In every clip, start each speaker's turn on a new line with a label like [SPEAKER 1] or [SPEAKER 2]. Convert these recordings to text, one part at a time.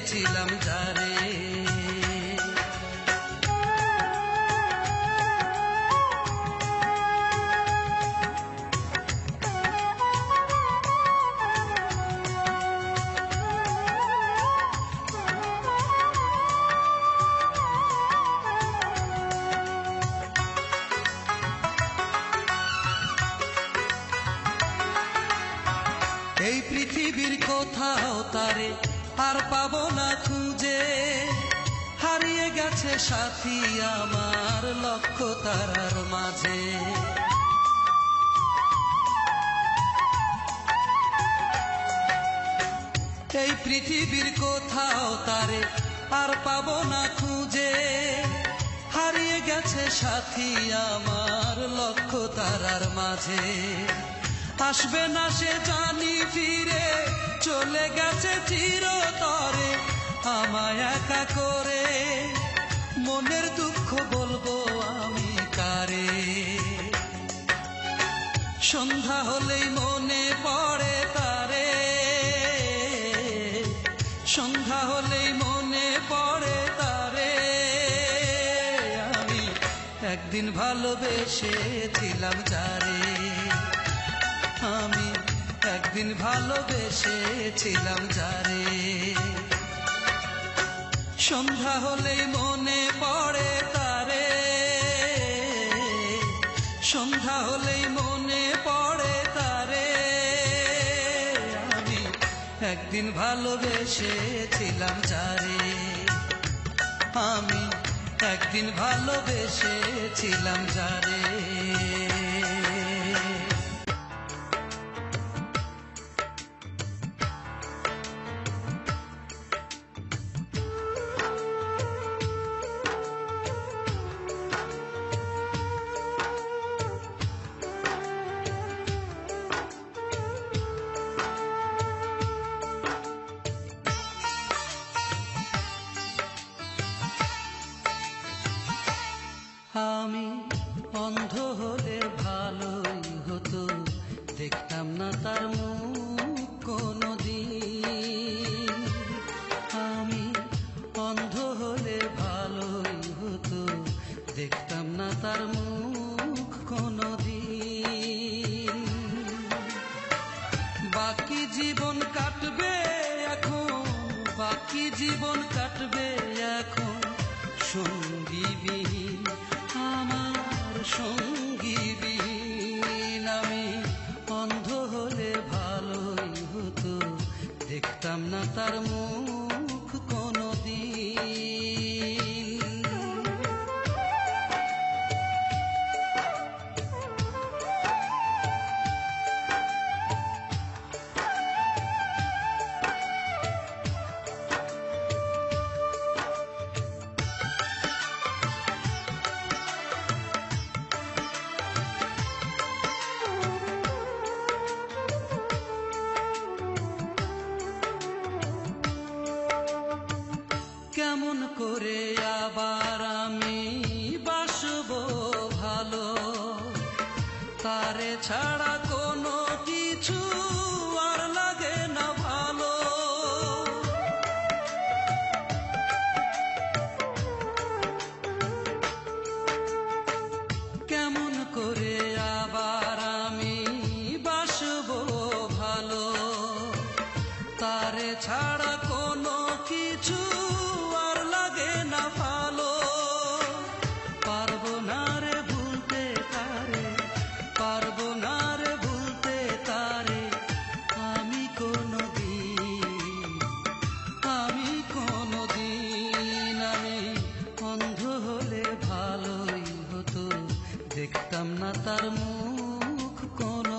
[SPEAKER 1] চেয়েছিলাম যারে। এই পৃথিবীর কোথাও তারে আর পাবো না খুঁজে, হারিয়ে গেছে সাথী আমার লক্ষ তারার মাঝে। এই পৃথিবীর কোথাও তারে আর পাবো না খুঁজে, হারিয়ে গেছে সাথী আমার লক্ষ তারার মাঝে। আসবে না সে জানি ফিরে, চলে গেছে চিরতরে আমায় একা করে। মনের দুঃখ বলবো আমি কারে? সন্ধ্যা হলেই মনে পড়ে তারে, সন্ধ্যা হলেই মনে পড়ে তারে। আমি একদিন ভালোবেসেছিলাম যারে, আমি একদিন ভালোবেসেছিলাম যারে। সন্ধ্যা হলেই মনে পড়ে তারে, সন্ধ্যা হলেই মনে পড়ে তারে। আমি একদিন ভালোবেসেছিলাম যারে, আমি একদিন ভালোবেসেছিলাম যারে। আমি অন্ধ হলে ভালোই হতো, দেখতাম না তার মুখ কোনদিন। আমি অন্ধ হলে ভালোই হতো, দেখতাম না তার মুখ কোনদিন। বাকি জীবন কাটবে এখন, বাকি জীবন কাটবে এখন সঙ্গীবিহীন, আমার সঙ্গীবিহীন। আমি অন্ধ হলে ভালোই হতো, দেখতাম না তার মুখ কোনদিন। কেমন করে আবার আমি বাসবো ভালো, তারে ছাড়া কোনো কিছু আর লাগে না ভালো। কেমন করে আবার আমি বাসবো ভালো, তারে ছাড়া কোনো কিছু আর লাগে না ভালো। পারবো না রে ভুলতে তারে, পারবো না রে ভুলতে তারে। আমি কোনদিন, আমি কোনদিন। আমি অন্ধ হলে ভালোই হতো, দেখতাম না তার মুখ কোনদিন।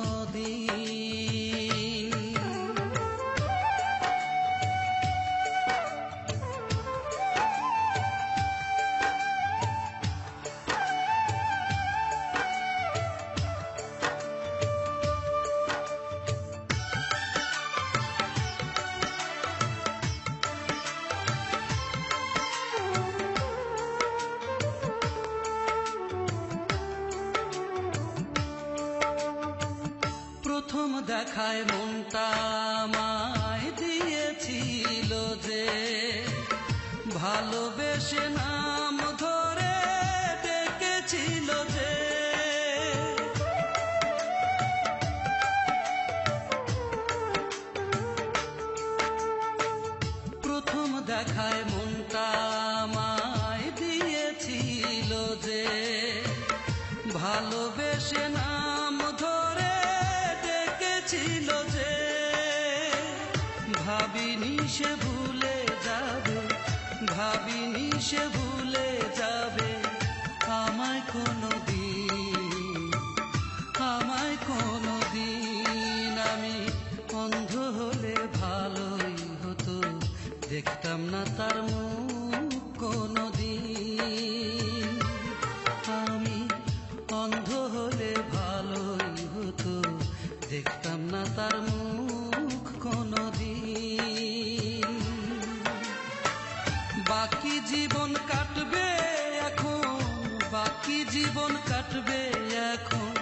[SPEAKER 1] প্রথম দেখায় মনটা আমায় দিয়েছিল যে, ভালোবেসে নাম ধরে ডেকেছিল যে, প্রথম দেখায় মনটা আমায় দিয়েছিল যে, ভালোবেসে নাম ধরে ডেকেছিল যে, ভাবিনি সে ভুলে যাবে, ভাবিনি সে ভুলে যাবে আমায় কোনোদিন, আমায় কোনোদিন। আমি অন্ধ হলে ভালোই হতো, দেখতাম না তার মুখ কোনোদিন। আমি অন্ধ হলে ভালোই হতো, দেখতাম না তার মুখ কোনোদিন। বাকি জীবন কাটবে এখন, বাকি জীবন কাটবে এখন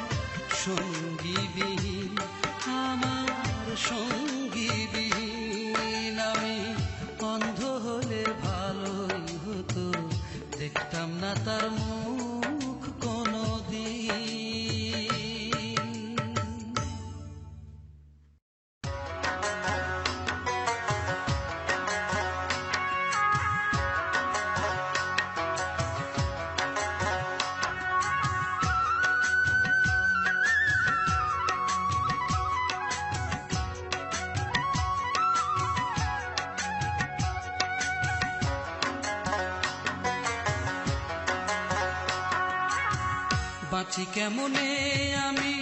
[SPEAKER 1] সঙ্গীবিহীন, আমার সঙ্গীবিহীন। আমি অন্ধ হলে ভালোই হতো, দেখতাম না তার মুখ কোনোদিন। বাঁচি কেমনে আমি,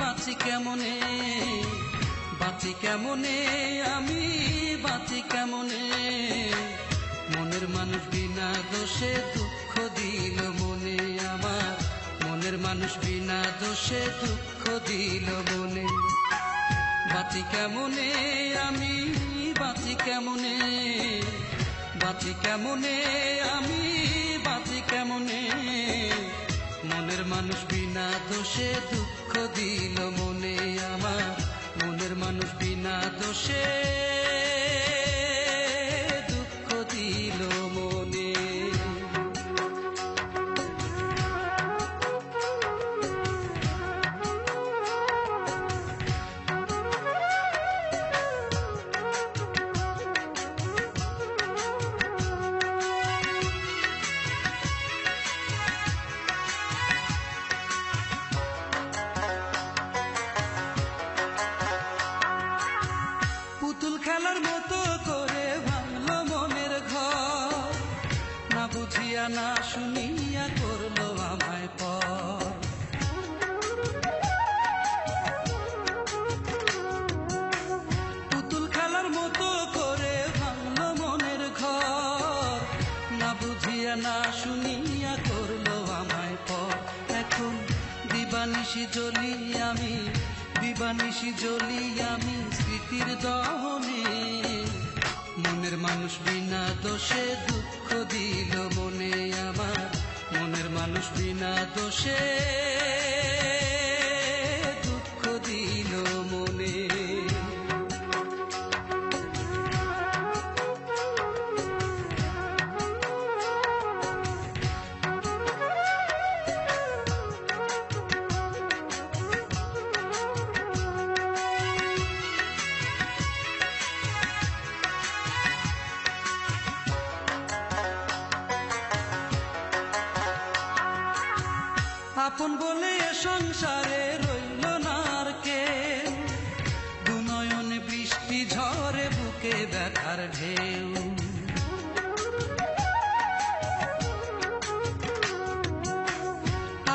[SPEAKER 1] বাঁচি কেমনে, বাঁচি কেমনে আমি, বাঁচি কেমনে। মনের মানুষ বিনা দোষে দুঃখ দিল মনে আমার, মনের মানুষ বিনা দোষে দুঃখ দিল মনে। বাঁচি কেমনে আমি, বাঁচি কেমনে, বাঁচি কেমনে আমি, বাঁচি কেমনে। মনের মানুষ বিনা দোষে দুঃখ দিল মনে আমার, মনের মানুষ বিনা দোষে দুঃখ দিল মনে। পুতুল খেলার মতো করে ভাঙলো মনের ঘর, না বুঝিয়া না শুনিয়া করলো আমায় পর। পুতুল খেলার মতো করে ভাঙলো মনের ঘর, না বুঝিয়া না শুনিয়া করলো আমায় পর। এখন দিবানিশি জ্বলি আমি, দিবানিশি জ্বলি আমি স্মৃতির দহনে। মনের মানুষ বিনা দোষে দুঃখ দিল মনে আমার, মনের মানুষ বিনা দোষে দুঃখ দিল মনে। আপন বলে সংসারে রইল না আর কে, দুনয়নে বৃষ্টি ঝরে বুকে ব্যথার ঢেউ।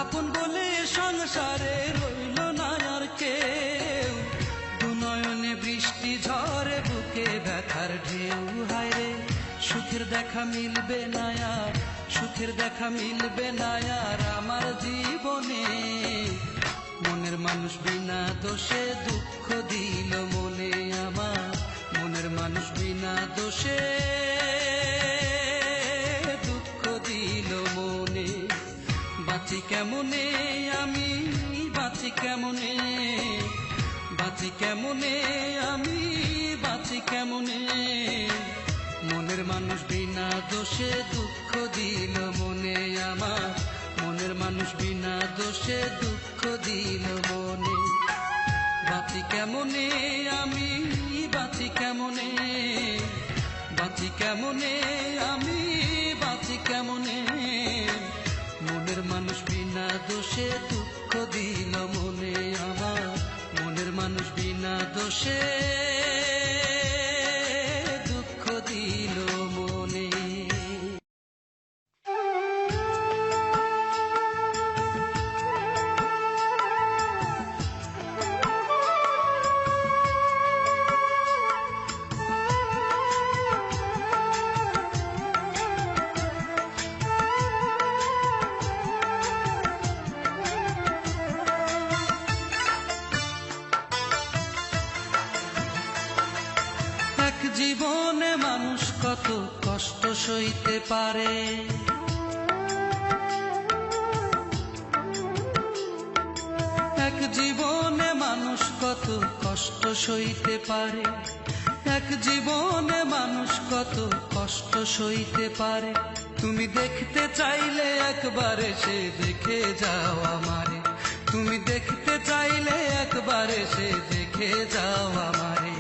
[SPEAKER 1] আপন বলে সংসারে রইল না আর কে, দুনয়নে বৃষ্টি ঝরে বুকে ব্যথার ঢেউ। হায়রে সুখের দেখা মিলবে না আর, সুখের দেখা মিলবে না আর আমার জীবনে। মনের মানুষ বিনা দোষে দুঃখ দিল মনে আমার, মনের মানুষ বিনা দোষে দুঃখ দিল মনে। বাঁচি কেমনে আমি, বাঁচি কেমনে, বাঁচি কেমনে আমি, বাঁচি কেমনে। মনের মনের মানুষ বিনা দোষে দুঃখ দিল মনে আমার, মনের মানুষ বিনা দোষে দুঃখ দিল মনে। বাঁচি কেমনে আমি, বাঁচি কেমনে, বাঁচি কেমনে আমি, বাঁচি কেমনে, মনের মানুষ বিনা দোষে দুঃখ দিল মনে আমার, মনের মানুষ বিনা দোষে দুঃখ দিল মনে। জীবনে মানুষ কত কষ্ট সইতে পারে, এক জীবনে মানুষ কত কষ্ট সইতে পারে, এক জীবনে মানুষ কত কষ্ট সইতে পারে। তুমি দেখতে চাইলে একবার এসে দেখে যাও আমারে, তুমি দেখতে চাইলে একবার এসে দেখে যাও আমারে।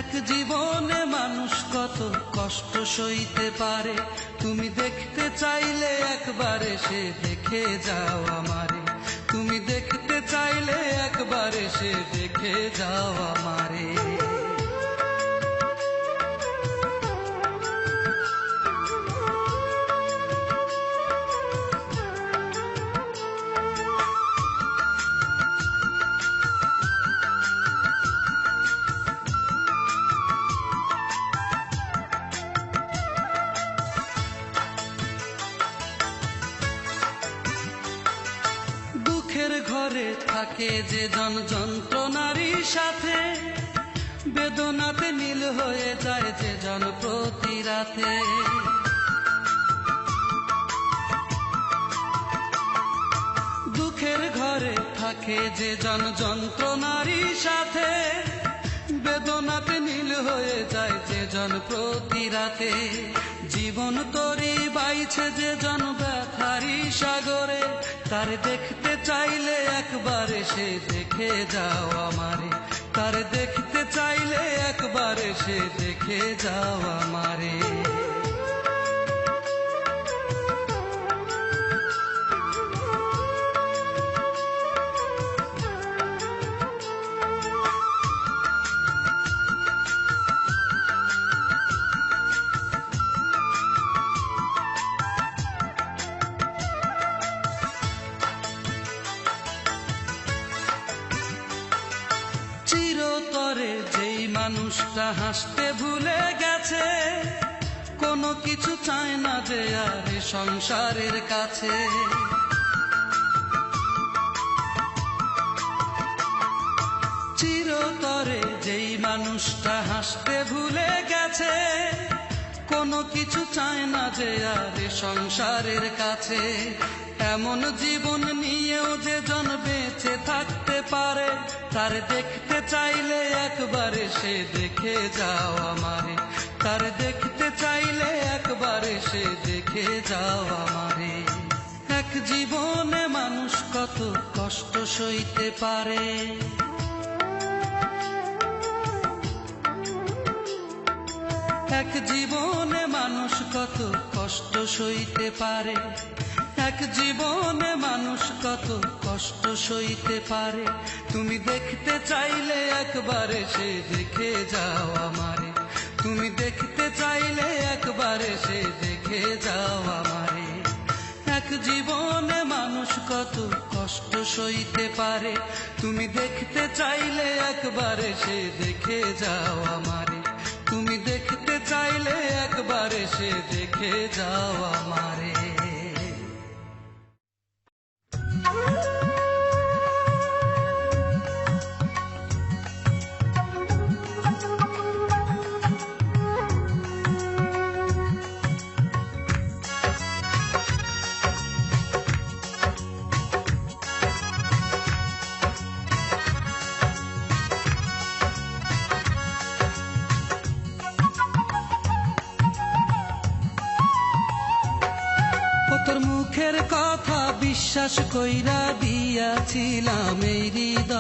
[SPEAKER 1] এক জীবনে মানুষ কত কষ্ট সইতে পারে, তুমি দেখতে চাইলে একবার এসে দেখে যাও আমারে, তুমি দেখতে চাইলে একবার এসে দেখে যাও আমারে। দুঃখের ঘরে থাকে যে জন যন্ত্রণারই সাথে, বেদনাতে নীল হয়ে যায় যে জন প্রতি রাতে। দুঃখের ঘরে থাকে যে জন যন্ত্রণারই সাথে, বেদনাতে নীল হয়ে যায় যে জন প্রতি রাতে। জীবন তরি বাইছে যে জন ব্যথারি সাগরে, তার দেখতে চাইলে একবার এসে দেখে যাও আমারে, তার দেখতে চাইলে একবার এসে দেখে যাও আমারে। চিরতরে যেই মানুষটা হাসতে ভুলে গেছে, কোনো কিছু চায় না যে আর সংসারের কাছে। চিরতরে যেই মানুষটা হাসতে ভুলে গেছে, কোনো কিছু চায় না যে আর সংসারের কাছে। এমন জীবন নিয়েও যে জন বেঁচে থাকতে পারে, তার দেখতে চাইলে একবার এসে দেখে যাও আমারে, তার দেখতে চাইলে একবার এসে দেখে যাও আমারে। এক জীবনে মানুষ কত কষ্ট সইতে পারে, এক জীবনে মানুষ কত কষ্ট সইতে পারে, এক জীবনে মানুষ কত কষ্ট সইতে পারে। তুমি দেখতে চাইলে একবার এসে দেখে যাও আমারে, তুমি দেখতে চাইলে একবার এসে দেখে যাও আমারে। এক জীবনে মানুষ কত কষ্ট সইতে পারে, তুমি দেখতে চাইলে একবার এসে দেখে যাও আমারে, তুমি দেখতে চাইলে একবার এসে দেখে যাও আমারে। মুখের কথা বিশ্বাস কইরা দিয়াছিলাম এই হৃদয়,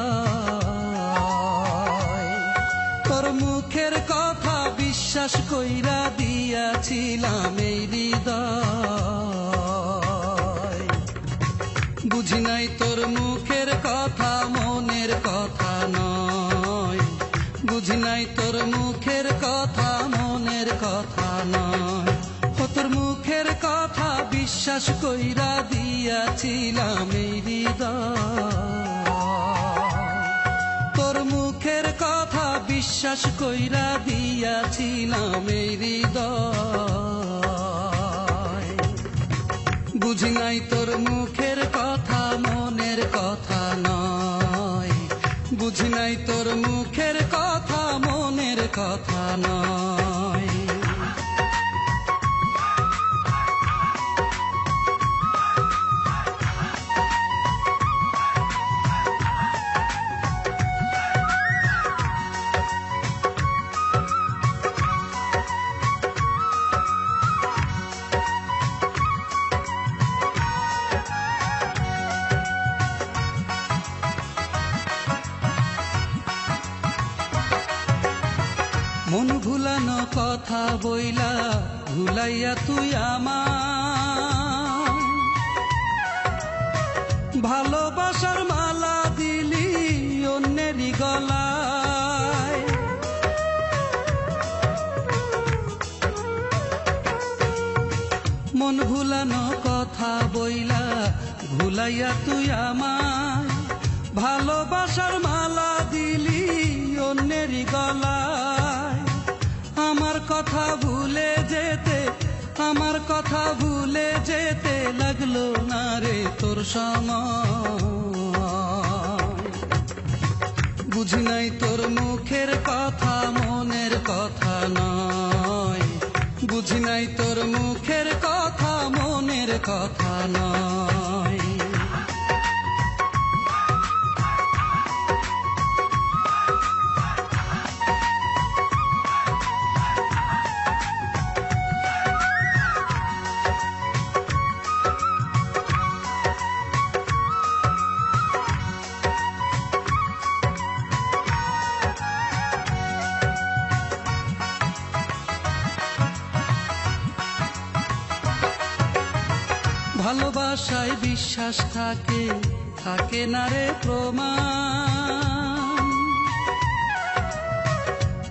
[SPEAKER 1] তোর মুখের কথা বিশ্বাস কইরা দিয়াছিলাম এই হৃদয়। বুঝি নাই তোর মুখের কথা মনের কথা নয়, বুঝি নাই তোর মুখের কথা মনের কথা নয়। তোর মুখের কথা বিশ্বাস কইরা দিয়াছিলাম এই হৃদয়, তোর মুখের কথা বিশ্বাস কইরা দিয়াছিলাম এই হৃদয়। বুঝি নাই তোর মুখের কথা মনের কথা নয়, বুঝি নাই তোর মুখের কথা মনের কথা নয়। মন ভুলানো কথা বইলা ভুলাইয়া তুই আমার, ভালোবাসার মালা দিলি অন্যেরই গলায়। মন ভুলানো কথা বইলা ভুলাইয়া তুই আমায়, ভালোবাসার মালা দিলি অন্যেরই গলায়। আমার কথা ভুলে যেতে, আমার কথা ভুলে যেতে লাগলো না রে তোর সময়। বুঝি নাই তোর মুখের কথা মনের কথা নয়, বুঝি নাই তোর মুখের কথা মনের কথা নয়। ভালোবাসায় বিশ্বাস থাকে, থাকে না রে প্রমাণ,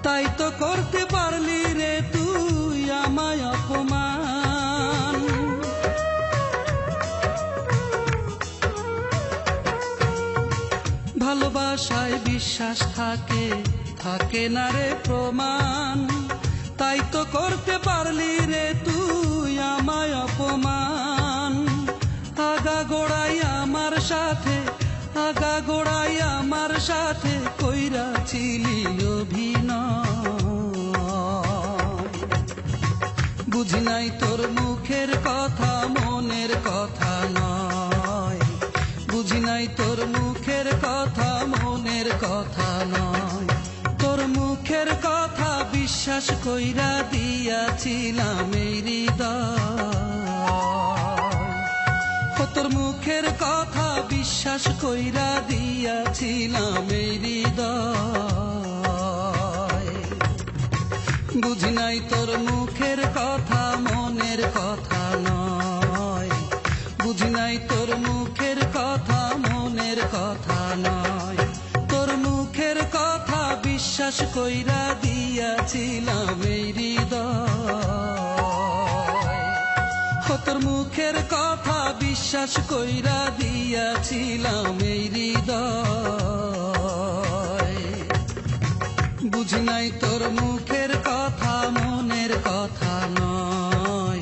[SPEAKER 1] তাই তো করতে পারলি রে তুই আমায় অপমান। ভালোবাসায় বিশ্বাস থাকে, থাকে না রে প্রমাণ, তাই তো করতে পারলি রে তুই আমায় অপমান। আগা গোড়াই আমার সাথে, আগা গোড়াই আমার সাথে কইরাছিলি অভিনয়। বুঝি নাই তোর মুখের কথা মনের কথা নয়, বুঝি নাই তোর মুখের কথা মনের কথা নয়। তোর মুখের কথা বিশ্বাস কইরা দিয়াছিলাম এই হৃদয়, তোর মুখের কথা বিশ্বাস কইরা দিয়াছিলাম এই হৃদয়। বুঝি নাই তোর মুখের কথা মনের কথা নয়, বুঝি নাই তোর মুখের কথা মনের কথা নয়। তোর মুখের কথা বিশ্বাস কইরা দিয়াছিলাম এই হৃদয়, তোর মুখের কথা বিশ্বাস কইরা দিয়াছিলাম এই হৃদয়। বুঝি নাই তোর মুখের কথা মনের কথা নয়,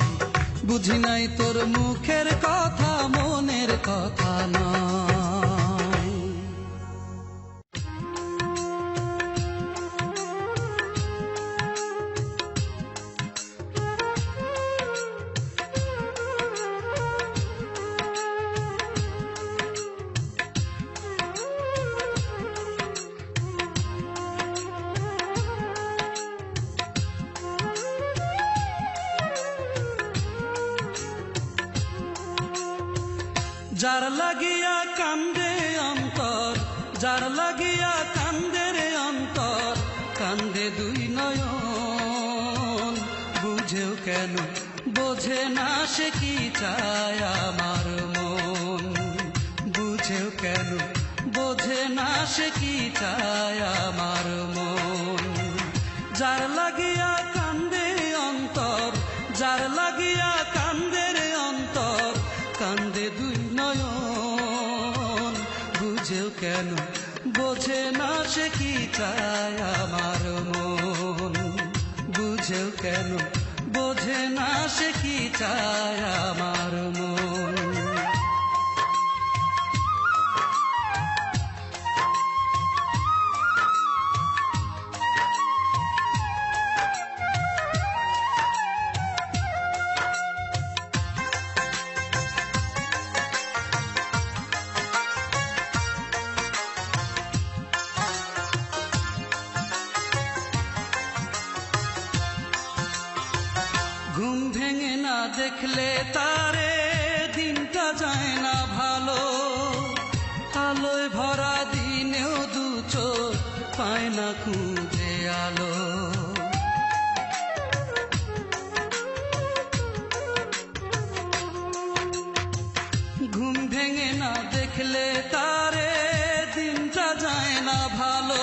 [SPEAKER 1] বুঝি নাই তোর মুখের কথা মনের কথা নয়। যার লাগিয়া কান্দে অন্তর, যার লাগিয়া কান্দে রে অন্তর, কান্দে দুই নয়ন। বুঝেও কেন বোঝে না সে কি চায় আমার মন, বুঝেও কেন বোঝে না সে কি চায় আমার মন। যার লাগিয়া কান্দে অন্তর, যার লাগিয়া কান্দে রে অন্তর, কান্দে দুই নয়ন। বুঝেও কেন বোঝে না সে কি চায় আমার মন, বুঝেও কেন বোঝে না সে কি চায় আমার মন। ঘুম ভেঙে না দেখলে তারে দিনটা যায় না ভালো, আলোয় ভরা দিনেও দু চোখ পায় না খুঁজে আলো। ঘুম ভেঙে না দেখলে তারে দিনটা যায় না ভালো,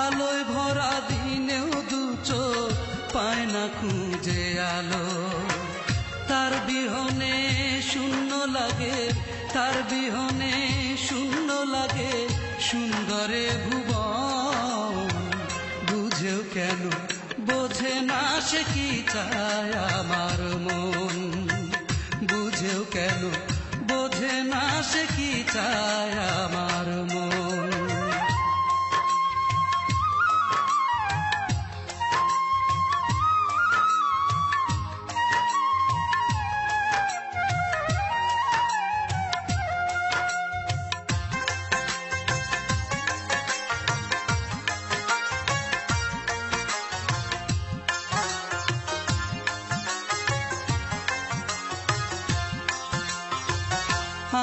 [SPEAKER 1] আলোয় ভরা দিনেও দু চোখ পায় না খুঁজে আলো। তার বিহনে শূন্য লাগে, তার বিহনে শূন্য লাগে সুন্দরে ভুবন। বুঝেও কেন বোঝে না সে কি চায় আমার মন, বুঝেও কেন বোঝে না সে কি চায় আমার মন।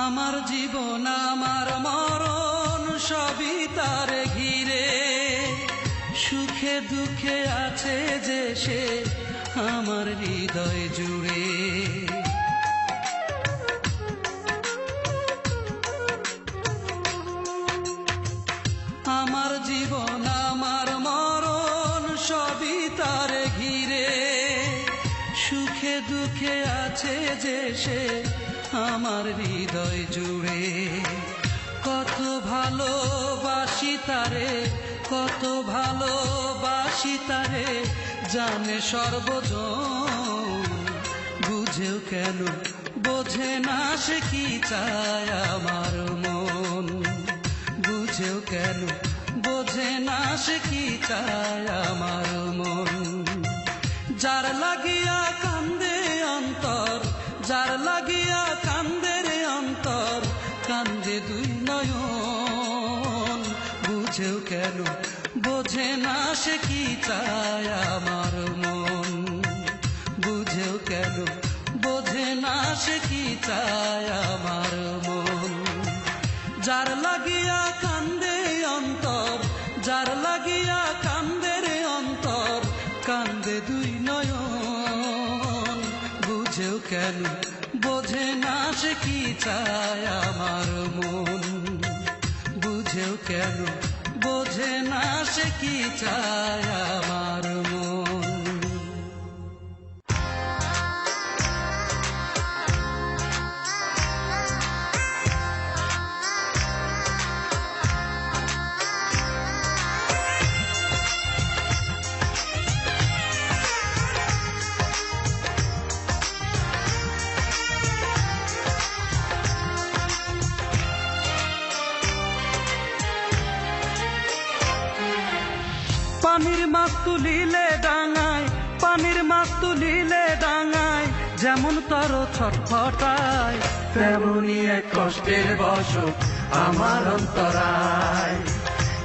[SPEAKER 1] আমার জীবন আমার মরণ সবই তার ঘিরে, সুখে দুঃখে আছে যে সে আমার হৃদয় জুড়ে। আমার জীবন আমার মরণ সবই তার ঘিরে, সুখে দুঃখে আছে যে সে আমার হৃদয় জুড়ে। কত ভালোবাসি তারে, কত ভালোবাসি তারে জানে সর্বজন। বুঝেও কেন বোঝে না সে কি চায় আমার মন, বুঝেও কেন বোঝে না সে কি চায় আমার মন। যার লাগিয়া কান্দে অন্তর, যার লাগিয়া কান্দে রে অন্তর, কান্দে দুই নয়ন। বুঝেও কেন বোঝে না সে কি চায় আমার মন, বুঝেও কেন বোঝে না সে কি চায় আমার মন। যার লাগিয়া কান্দে অন্তর, যার লাগিয়া কান্দে রে অন্তর, কান্দে দুই নয়ন। বুঝেও কেন বোঝে না সে কি চায় আমার মন, বুঝেও কেন বোঝে না সে কি চায় আমার মন। পানির মাছ তুলিলে ডাঙায়, পানির মাছ তুলিলে ডাঙায়, যেমন তর ছটফটায়, তেমনি এক কষ্টের বশক আমার অন্তরায়,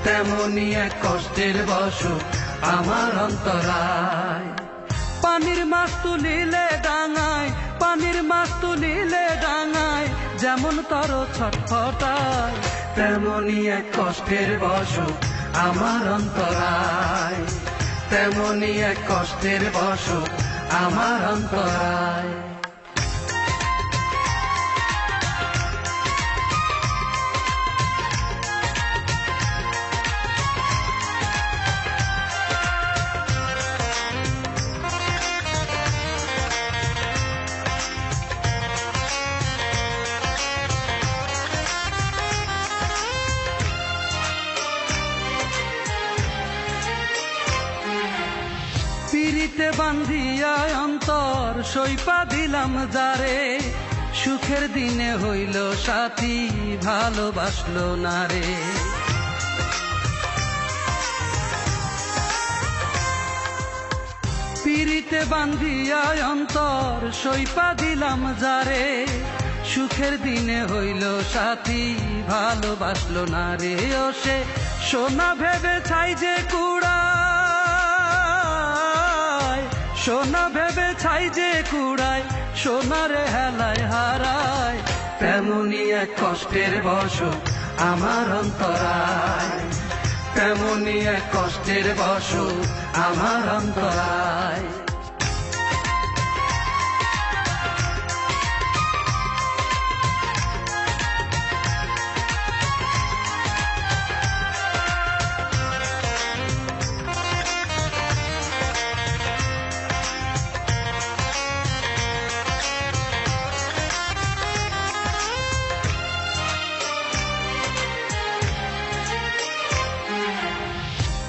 [SPEAKER 1] তেমনি এক কষ্টের বশক আমার অন্তরায়। পানির মাছ তুলিলে ডাঙায়, পানির মাছ তুলিলে ডাঙায় যেমন তর ছটফটায়, তেমনি এক কষ্টের বসত আমার অন্তরায়, তেমনি এক কষ্টের বসত আমার অন্তরায়। পিরিতে বান্ধিয়া অন্তর সইপা দিলাম যারে, সুখের দিনে হইল সাথী ভালোবাসলো না রে। পিরিতে বান্ধিয়া অন্তর সইপা দিলাম যারে, সুখের দিনে হইল সাথী ভালোবাসলো না রে। ও সে সোনা ভেবে ছাই যে কুড়া, সোনা ভেবে ছাই যে কুড়ায়, সোনারে হেলায় হারায়, তেমনি এক কষ্টের বসত আমার অন্তরায়, তেমনি এক কষ্টের বসত আমার অন্তরায়।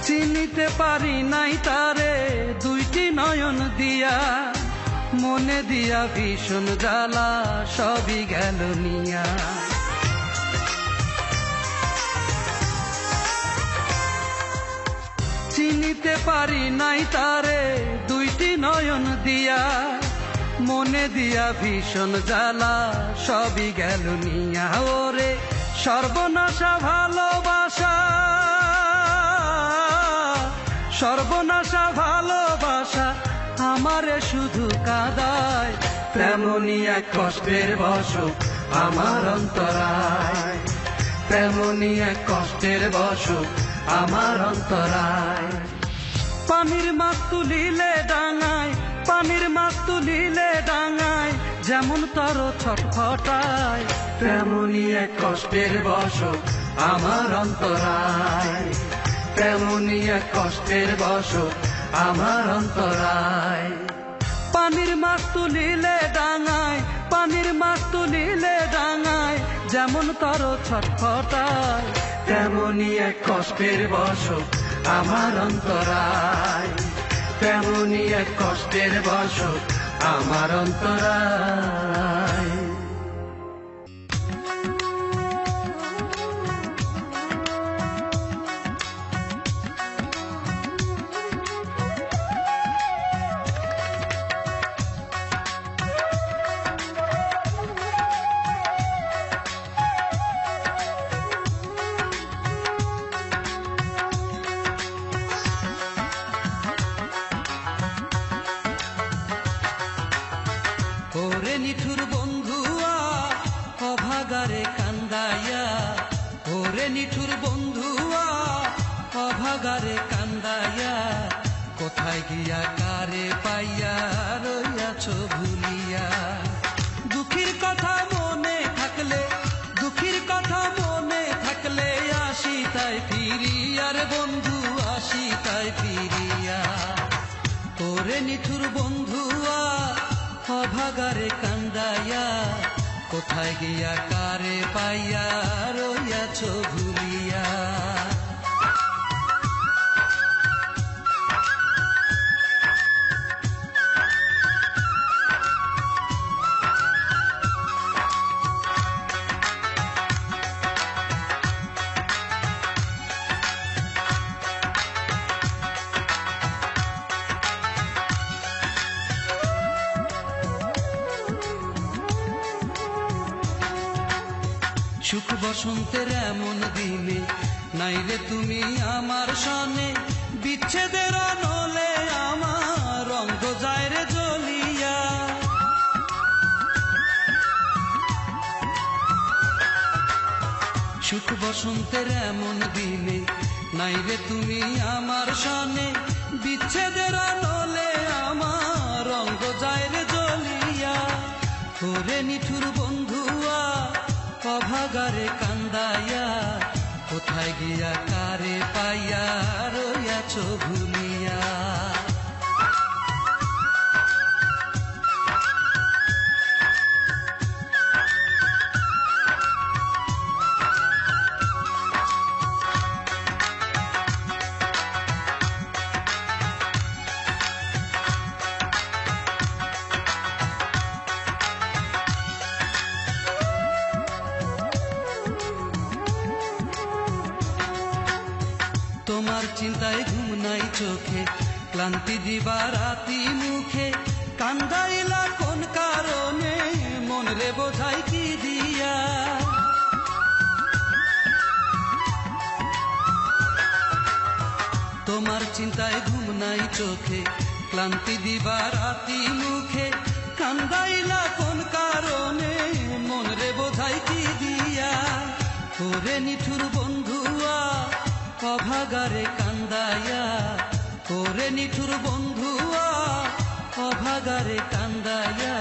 [SPEAKER 1] চিনিতে পারি নাই তারে দুইটি নয়ন দিয়া, মনে দিয়া ভীষণ জ্বালা সবই গেল নিয়া। চিনিতে পারি নাই তারে দুইটি নয়ন দিয়া, মনে দিয়া ভীষণ জ্বালা সবই গেল নিয়া। ওরে সর্বনাশা ভালোবাসা, সর্বনাশা ভালোবাসা আমারে শুধু কাঁদায়, তেমনি এক কষ্টের বসত আমার অন্তরায়, তেমনি এক কষ্টের বসত আমার অন্তরায়। পানির মাছ তুলিলে ডাঙায়, পানির মাছ তুলিলে ডাঙায় যেমন তর ছটফটায়, তেমনি এক কষ্টের বসত আমার অন্তরায়, তেমনি এক কষ্টের বসত আমার অন্তরায়। পানির মাছ তুলিলে ডাঙায়, পানির মাছ তুলিলে ডাঙায় যেমন তর ছটফটায়, তেমনি এক কষ্টের বসত আমার অন্তরায়, তেমনি এক কষ্টের বসত আমার অন্তরায়। ওরে নিঠুর বন্ধুয়া অভাগারে কান্দাইয়া, ওরে নিঠুর বন্ধুয়া অভাগারে কান্দাইয়া, কোথায় গিয়া কারে পাইয়া রইয়াছ ভুলিয়া। দুঃখীর কথা মনে থাকলে, দুঃখীর কথা মনে থাকলে আসি তাই ফিরিয়া রে বন্ধু, আসি তাই ফিরিয়া। ওরে নিঠুর বন্ধুয়া অভাগারে কান্দাইয়া, কোথায় গিয়া কারে পাইয়া রইয়াছ ভুলিয়া। সুখ বসন্তের এমন দিনে নাইলে তুমি আমার সনে, বিচ্ছেদের নলে আমার রঙ্গ যায় রে জ্বলিয়া। সুখ বসন্তের এমন দিনে নাই রে তুমি আমার সনে, বিচ্ছেদের আলোলে আমার রঙ্গ যায় রে জ্বলিয়া। ওরে নিঠুর বন্ধুয়া অভাগারে কান্দাইয়া, কোথায় গিয়া কারে পাইয়া রইয়াছ ভুলিয়া। তোমার চিন্তায় ঘুম নাই চোখে, ক্লান্তি দিবা রাতি মুখে, কান্দাইলা কোন কারণে মন রে বোঝাই কি দিয়া। তোমার চিন্তায় ঘুম নাই চোখে, ক্লান্তি দিবা রাতি মুখে, কান্দাইলা কোন কারণে মন রে বোঝাই কি দিয়া। ওরে নিঠুর বন্ধুয়া অভাগারে কান্দাইয়া, ওরে নিঠুর বন্ধুয়া অভাগারে কান্দাইয়া,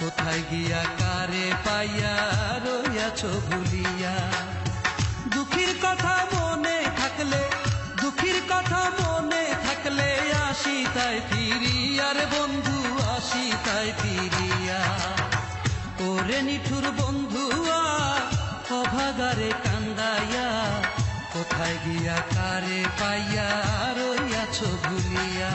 [SPEAKER 1] কোথায় গিয়া কারে পাইয়া রইয়াছ ভুলিয়া। দুঃখীর কথা মনে থাকলে, দুঃখীর কথা মনে থাকলে আসি তাই ফিরিয়া রে বন্ধু, আসি তাই ফিরিয়া। ওরে নিঠুর বন্ধুয়া অভাগারে কান্দাইয়া, কোথায় গিয়া কারে পাইয়া রইয়াছ ভুলিয়া।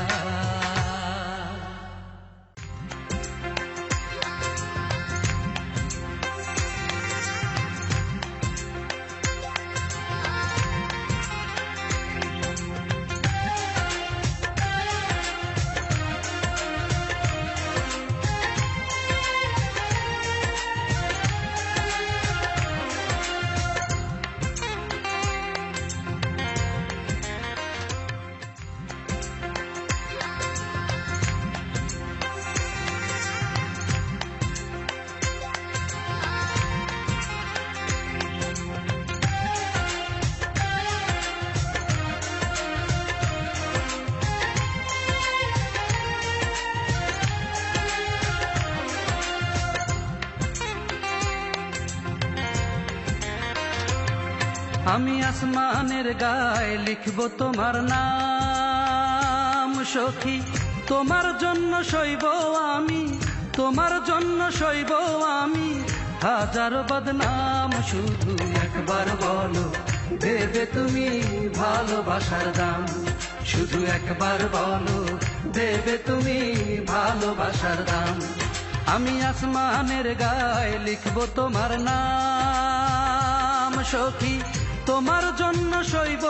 [SPEAKER 1] আমি আসমানের গায়ে লিখব তোমার নাম সখী, তোমার জন্য সইব আমি, তোমার জন্য সইব আমি হাজার বদনাম। শুধু একবার বলো দেবে তুমি ভালোবাসার দাম, শুধু একবার বলো দেবে তুমি ভালোবাসার দাম। আমি আসমানের গায়ে লিখব তোমার নাম সখী, তোমার জন্য সইব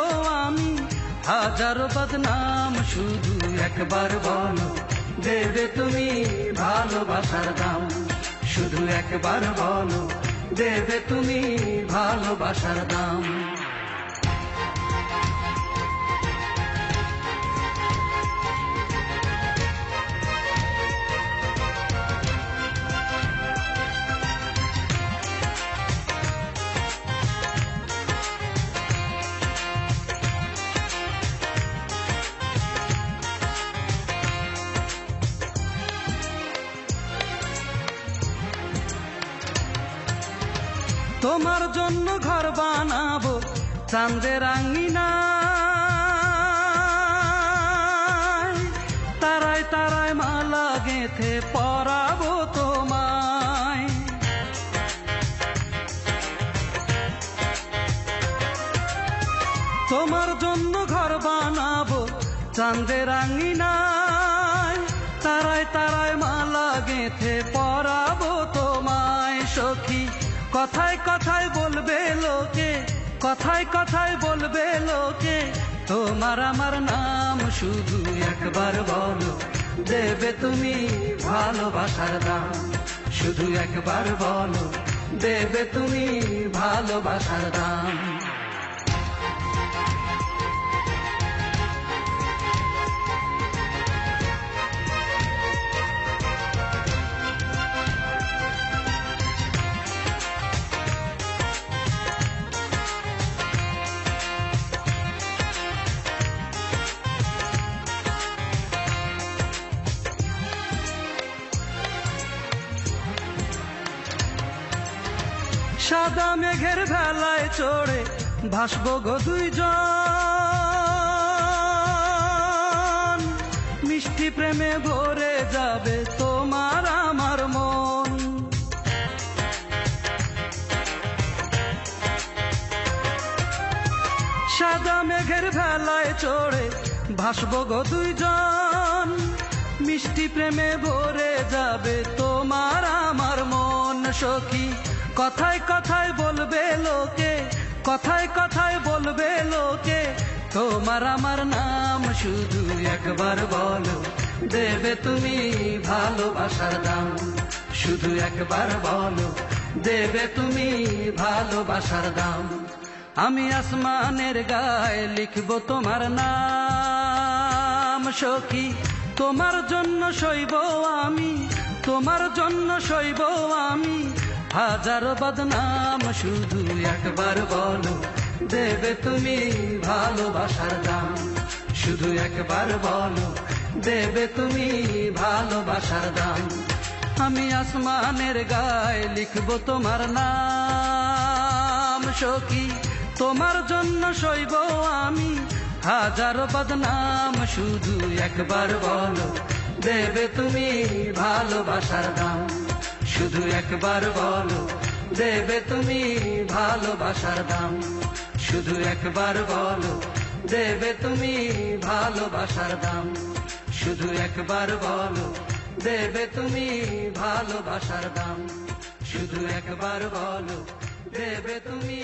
[SPEAKER 1] আমি হাজার বদনাম। শুধু একবার বলো দেবে তুমি ভালোবাসার দাম, শুধু একবার বলো দেবে তুমি ভালোবাসার দাম। তোমার জন্য ঘর বানাবো চাঁদের আঙিনায়, তারায় তারায় মালা গেঁথে পরাবো তোমায়। তোমার জন্য ঘর বানাবো চাঁদের আঙিনায়, তারায় তারায় মালা গেঁথে পরাবো তোমায় সখী। কথায় কথায় বলবে লোকে, কথায় কথায় বলবে লোকে তোমার আমার নাম। শুধু একবার বলো দেবে তুমি ভালোবাসার দাম, শুধু একবার বলো দেবে তুমি ভালোবাসার দাম। সাদা মেঘের ভেলায় চড়ে ভাসবো গো দুইজন, মিষ্টি প্রেমে ভরে যাবে তোমার আমার মন। সাদা মেঘের ভেলায় চড়ে ভাসবো গো দুইজন, মিষ্টি প্রেমে ভরে যাবে তোমার আমার মন। সখী কথায় কথায় বলবে লোকে, কথায় কথায় বলবে লোকে তোমার আমার নাম। শুধু একবার বলো দেবে তুমি ভালোবাসার দাম, শুধু একবার বলো দেবে তুমি ভালোবাসার দাম। আমি আসমানের গায়ে লিখবো তোমার নাম সখী, তোমার জন্য সইব আমি, তোমার জন্য সইব আমি হাজারো বদনাম। শুধু একবার বলো দেবে তুমি ভালোবাসার দাম, শুধু একবার বলো দেবে তুমি ভালোবাসার দাম। আমি আসমানের গায়ে লিখবো তোমার নাম সখী, তোমার জন্য সইব আমি হাজারো বদনাম। শুধু একবার বলো দেবে তুমি ভালোবাসার দাম, শুধু একবার বলো দেবে তুমি ভালোবাসার দাম, শুধু একবার বলো দেবে তুমি ভালোবাসার দাম, শুধু একবার বলো দেবে তুমি ভালোবাসার দাম, শুধু একবার বলো দেবে তুমি